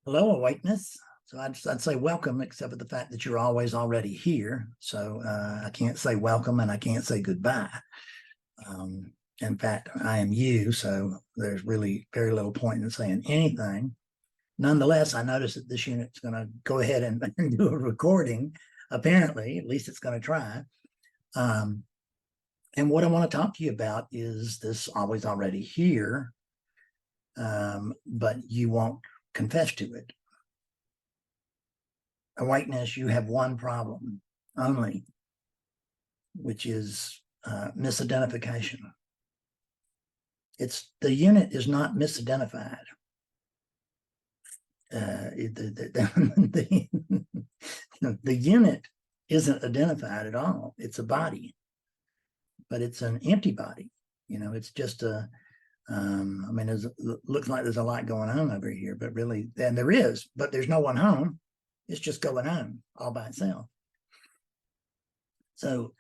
Hello, Awakeness. So I'd say welcome, except for the fact that you're always already here. So I can't say welcome and I can't say goodbye. In fact, I am you, so there's really very little point in saying anything. Nonetheless, I noticed that this unit's going to go ahead and do a recording. Apparently, at least it's going to try. And what I want to talk to you about is this always already here, but you won't confess to it. Awakeness, you have one problem only, which is misidentification. The unit is not misidentified. The unit isn't identified at all. It's a body, but it's an empty body. It's just a, it looks like there's a lot going on over here, but really, and there is, but there's no one home. It's just going on all by itself. So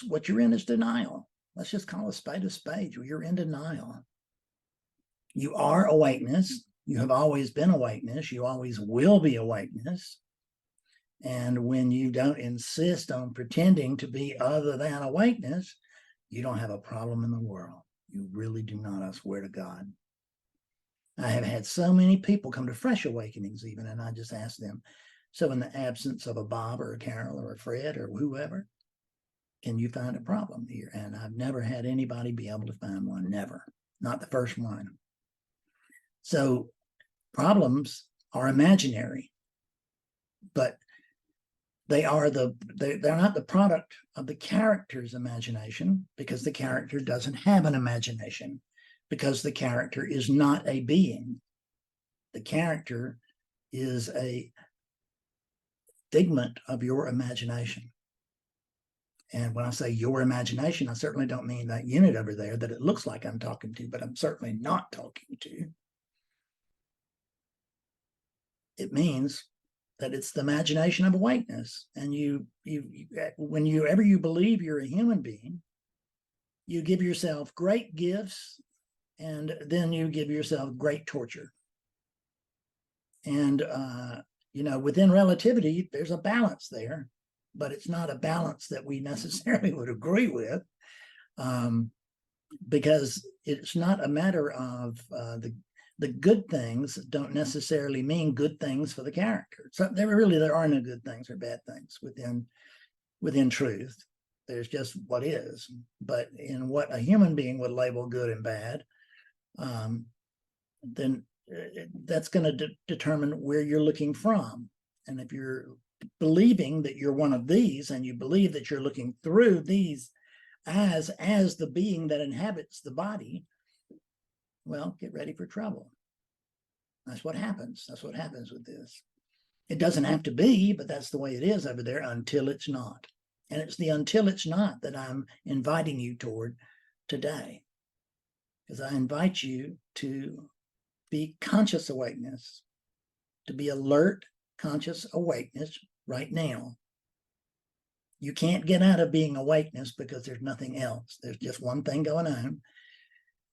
what you're in is denial. Let's just call a spade a spade. You're in denial. You are awakeness. You have always been awakeness. You always will be awakeness. And when you don't insist on pretending to be other than awakeness, you don't have a problem in the world. You really do not, I swear to God. I have had so many people come to fresh awakenings even, and I just ask them, so in the absence of a Bob or a Carol or a Fred or whoever, can you find a problem here? And I've never had anybody be able to find one, never, not the first one. So problems are imaginary, but they're not the product of the character's imagination, because the character doesn't have an imagination, because the character is not a being. The character is a figment of your imagination. And when I say your imagination, I certainly don't mean that unit over there that it looks like I'm talking to, but I'm certainly not talking to. It means that it's the imagination of awakeness. And whenever you believe you're a human being, you give yourself great gifts, and then you give yourself great torture. And, within relativity, there's a balance there, but it's not a balance that we necessarily would agree with, because it's not a matter of the good things don't necessarily mean good things for the character. So there are no good things or bad things within truth. There's just what is. But in what a human being would label good and bad, then that's going to determine where you're looking from. And if you're believing that you're one of these, and you believe that you're looking through these as the being that inhabits the body, well, get ready for trouble. That's what happens. That's what happens with this. It doesn't have to be, but that's the way it is over there until it's not. And it's the until it's not that I'm inviting you toward today. Because I invite you to be conscious awakeness, to be alert, conscious awakeness right now. You can't get out of being awakeness because there's nothing else. There's just one thing going on.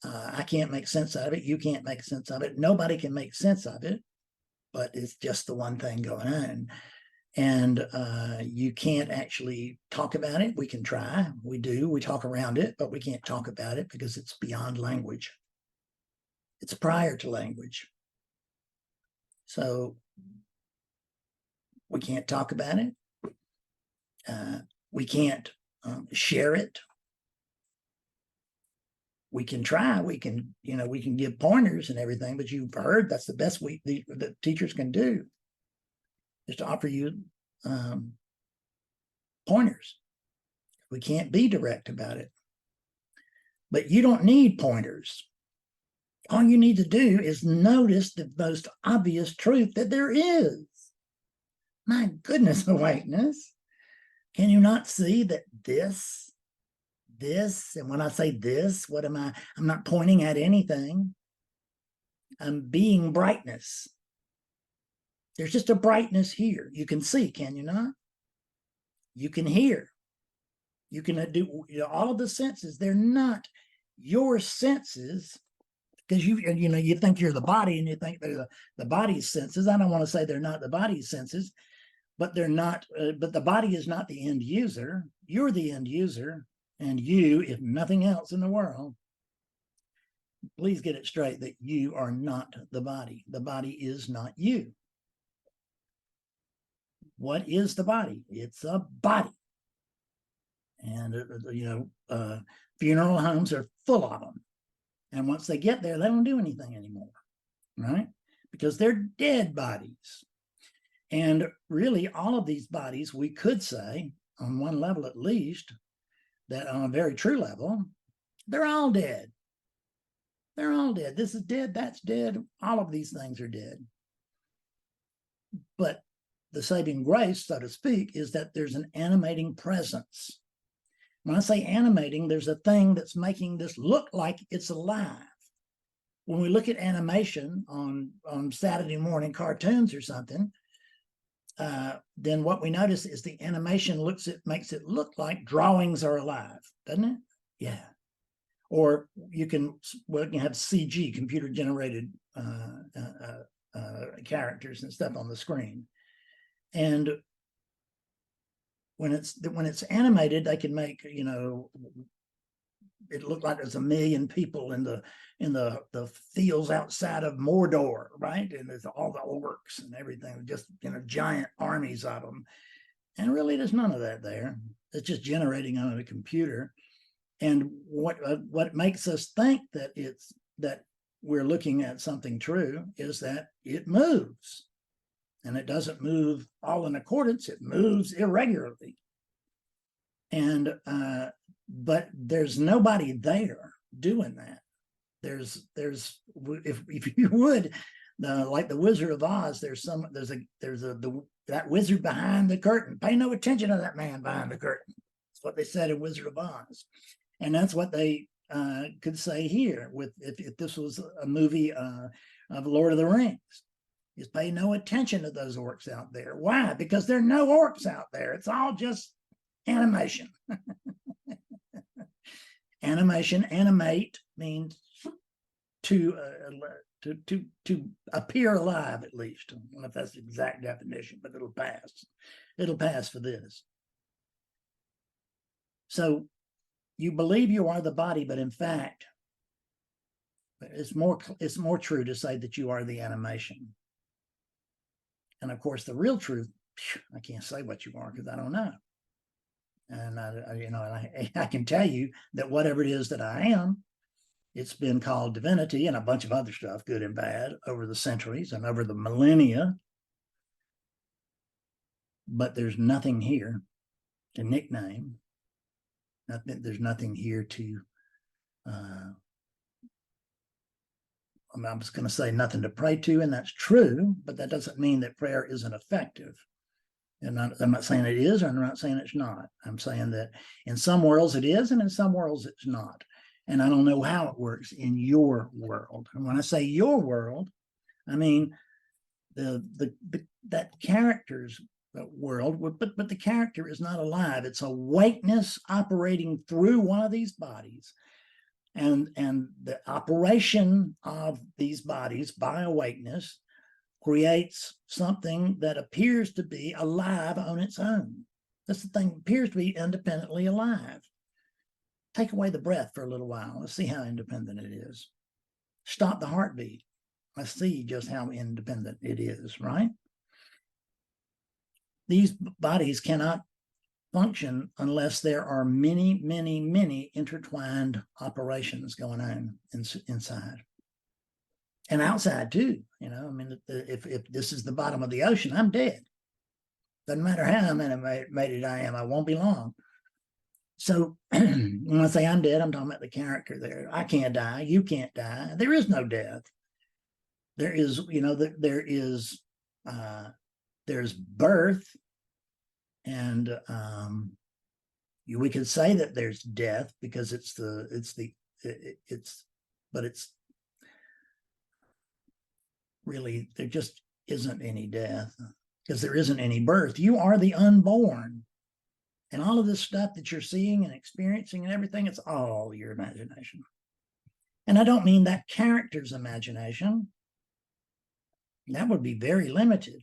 I can't make sense of it. You can't make sense of it. Nobody can make sense of it, but it's just the one thing going on. And you can't actually talk about it. We can try. We do. We talk around it, but we can't talk about it because it's beyond language. It's prior to language. So we can't talk about it. We can't share it. We can try. We can give pointers and everything, but you've heard that's the best the teachers can do, is to offer you pointers. We can't be direct about it. But you don't need pointers. All you need to do is notice the most obvious truth that there is. My goodness, awakeness. Can you not see that this, and when I say this, what am I? I'm not pointing at anything. I'm being brightness. There's just a brightness here. You can see, can you not? You can hear. You can do all of the senses. They're not your senses, because you think you're the body and you think they're the body's senses. I don't want to say they're not the body's senses, but they're not, but the body is not the end user. You're the end user, and you, if nothing else in the world, please get it straight that you are not the body. The body is not you. What is the body? It's a body. And, funeral homes are full of them. And once they get there, they don't do anything anymore, right? Because they're dead bodies. And really, all of these bodies, we could say, on one level at least, that on a very true level, they're all dead. They're all dead. This is dead, that's dead. All of these things are dead. But the saving grace, so to speak, is that there's an animating presence. When I say animating, there's a thing that's making this look like it's alive. When we look at animation on Saturday morning cartoons or something, then what we notice is the animation makes it look like drawings are alive, doesn't it? Yeah. Or you can have CG, computer generated characters and stuff on the screen. And when it's animated, they can make, it looked like there's 1 million people in the fields outside of Mordor, right? And there's all the orcs and everything, just giant armies of them. And really, there's none of that there. It's just generating on a computer. And what makes us think that we're looking at something true is that it moves. And it doesn't move all in accordance, it moves irregularly. And but there's nobody there doing that. There's if you would, like the Wizard of Oz, that wizard behind the curtain. Pay no attention to that man behind the curtain. That's what they said in Wizard of Oz. And that's what they could say here with if this was a movie of Lord of the Rings. Is pay no attention to those orcs out there. Why? Because there are no orcs out there. It's all just animation. Animation, animate means to appear alive, at least. I don't know if that's the exact definition, but it'll pass. It'll pass for this. So you believe you are the body, but in fact, it's more true to say that you are the animation. And of course, the real truth, I can't say what you are because I don't know. And I can tell you that whatever it is that I am, it's been called divinity and a bunch of other stuff, good and bad, over the centuries and over the millennia. But there's nothing here to nickname. There's nothing here to I'm just going to say nothing to pray to, and that's true, but that doesn't mean that prayer isn't effective. And I'm not saying it is, or I'm not saying it's not. I'm saying that in some worlds it is, and in some worlds it's not. And I don't know how it works in your world. And when I say your world, I mean that character's world, but the character is not alive. It's awakeness operating through one of these bodies. And the operation of these bodies by awakeness creates something that appears to be alive on its own. That's the thing, appears to be independently alive. Take away the breath for a little while. Let's see how independent it is. Stop the heartbeat. Let's see just how independent it is, right? These bodies cannot function unless there are many, many, many intertwined operations going on inside and outside too. If this is the bottom of the ocean, I'm dead. Doesn't matter how animated I am, I won't be long. So when I say I'm dead, I'm talking about the character there. I can't die. You can't die. There is no death. There is, there's birth. And we could say that there's death because but it's really, there just isn't any death because there isn't any birth. You are the unborn. And all of this stuff that you're seeing and experiencing and everything, it's all your imagination. And I don't mean that character's imagination. That would be very limited.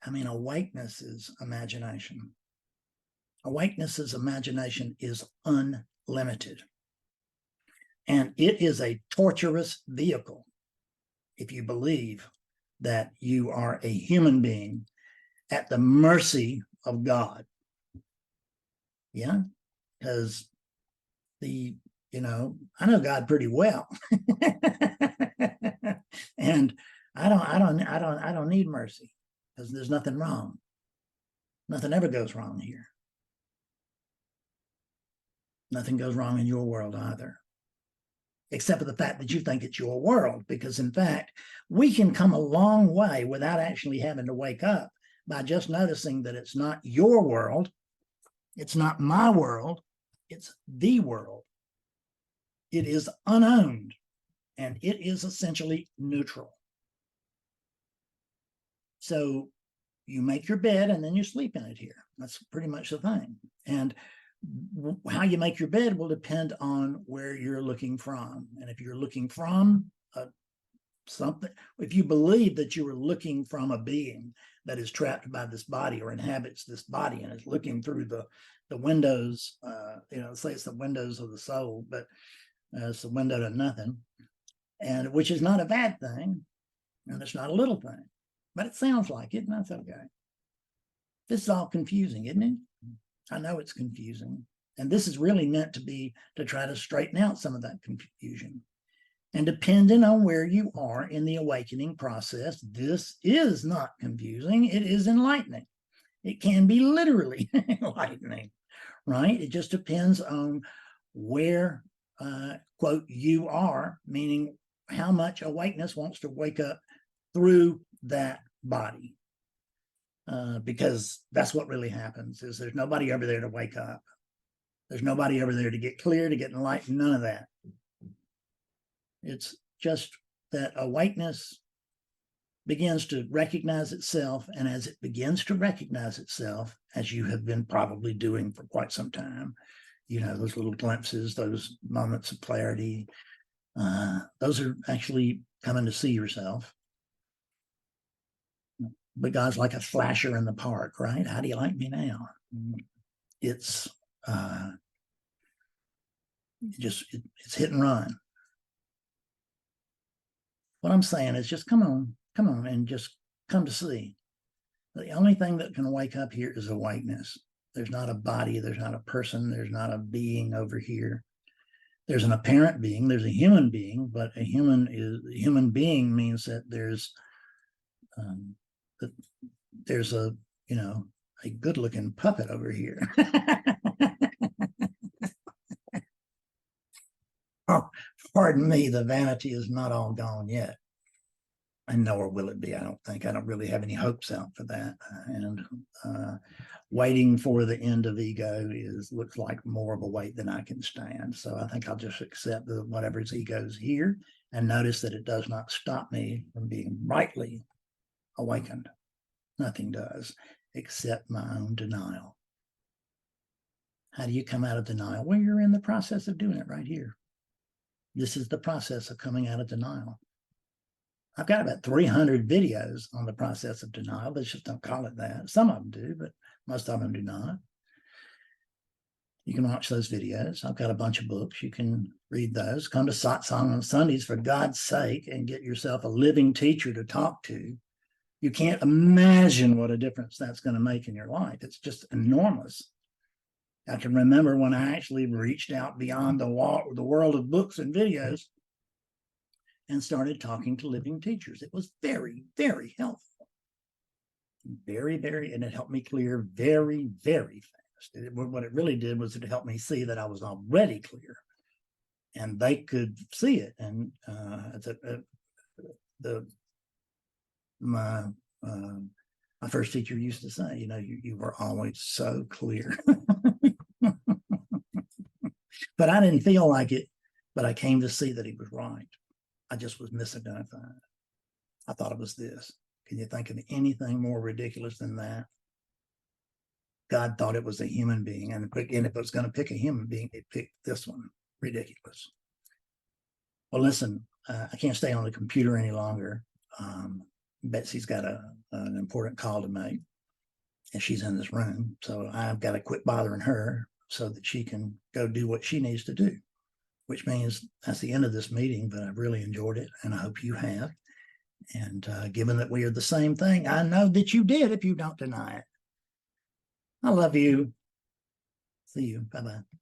I mean, awakeness's imagination. Awakeness's imagination is unlimited. And it is a torturous vehicle if you believe that you are a human being at the mercy of God. Yeah, because I know God pretty well. And I don't need mercy, because there's nothing wrong. Nothing ever goes wrong here. Nothing goes wrong in your world either, except for the fact that you think it's your world, because in fact, we can come a long way without actually having to wake up by just noticing that it's not your world, it's not my world, it's the world. It is unowned, and it is essentially neutral. So you make your bed and then you sleep in it here. That's pretty much the thing. And how you make your bed will depend on where you're looking from. And if you're looking from something, if you believe that you are looking from a being that is trapped by this body or inhabits this body and is looking through the windows, say it's the windows of the soul, but it's the window to nothing, and which is not a bad thing, and it's not a little thing, but it sounds like it, and that's okay. This is all confusing, isn't it? I know it's confusing. And this is really meant to try to straighten out some of that confusion. And depending on where you are in the awakening process, this is not confusing. It is enlightening. It can be literally enlightening, right? It just depends on where, quote, you are, meaning how much awakeness wants to wake up through that body. Because that's what really happens, is there's nobody over there to wake up. There's nobody over there to get clear, to get enlightened, none of that. It's just that awakeness begins to recognize itself, and as it begins to recognize itself, as you have been probably doing for quite some time, those little glimpses, those moments of clarity, those are actually coming to see yourself. But God's like a flasher in the park, right? How do you like me now? It's it's hit and run. What I'm saying is just come on, and just come to see. The only thing that can wake up here is awakeness. There's not a body, there's not a person, there's not a being over here. There's an apparent being, there's a human being, but a human being means that there's a good-looking puppet over here. Oh, pardon me, the vanity is not all gone yet, and nor will it be. I don't think. I don't really have any hopes out for that. And waiting for the end of ego looks like more of a wait than I can stand. So I think I'll just accept whatever's ego's here, and notice that it does not stop me from being rightly awakened. Nothing does, except my own denial. How do you come out of denial? Well, you're in the process of doing it right here. This is the process of coming out of denial. I've got about 300 videos on the process of denial. Let's just don't call it that. Some of them do, but most of them do not. You can watch those videos. I've got a bunch of books. You can read those. Come to Satsang on Sundays, for God's sake, and get yourself a living teacher to talk to. You can't imagine what a difference that's going to make in your life. It's just enormous. I can remember when I actually reached out beyond the world of books and videos and started talking to living teachers. It was very, very helpful. Very, very, and it helped me clear very, very fast. What it really did was it helped me see that I was already clear, and they could see it. And my first teacher used to say, you were always so clear. But I didn't feel like it, but I came to see that he was right. I just was misidentified. I thought it was this. Can you think of anything more ridiculous than that? God thought it was a human being, and if it was going to pick a human being, it picked this one. Ridiculous. Well, listen, I can't stay on the computer any longer. Betsy's got an important call to make, and she's in this room. So I've got to quit bothering her so that she can go do what she needs to do, which means that's the end of this meeting, but I've really enjoyed it, and I hope you have. And given that we are the same thing, I know that you did if you don't deny it. I love you. See you. Bye-bye.